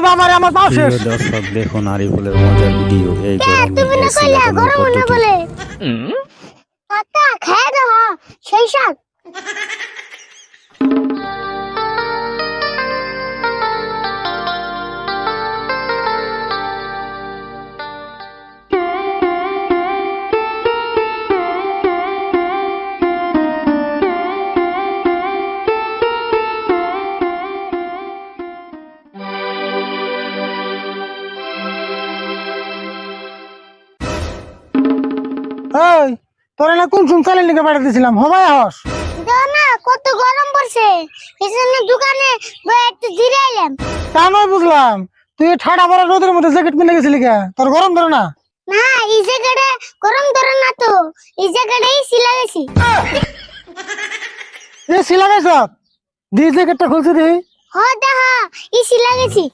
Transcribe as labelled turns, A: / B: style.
A: বাবা রে আমার পাও শেষ।
B: প্রিয় দর্শক দেখুন আরিফুলের মজার ভিডিও এই গরমে এসি লাগানোর পদ্ধতি।
C: পাতা খেয়ে দাও সেই সাথ
A: এই তোরা না কোন শুন চালের লিখে পাঠিয়ে দিয়েছিলাম হবাই হস।
C: দাও না কত গরম পড়ছে এজন্য দোকানে বসে একটু জিরে এলাম।
A: তা নয় বুঝলাম, তুই ঠাডা পড়া রোদের মধ্যে জ্যাকেট পিনে গেছিলি কে? তোর গরম ধরে না?
C: না এই জায়গাটা গরম ধরে না তো, এই জায়গাটাই সিলা গেছি।
A: এ সিলা গেছ দি জ্যাকেটটা খুলছে দেখি।
C: হ দেখা এই সিলা গেছি।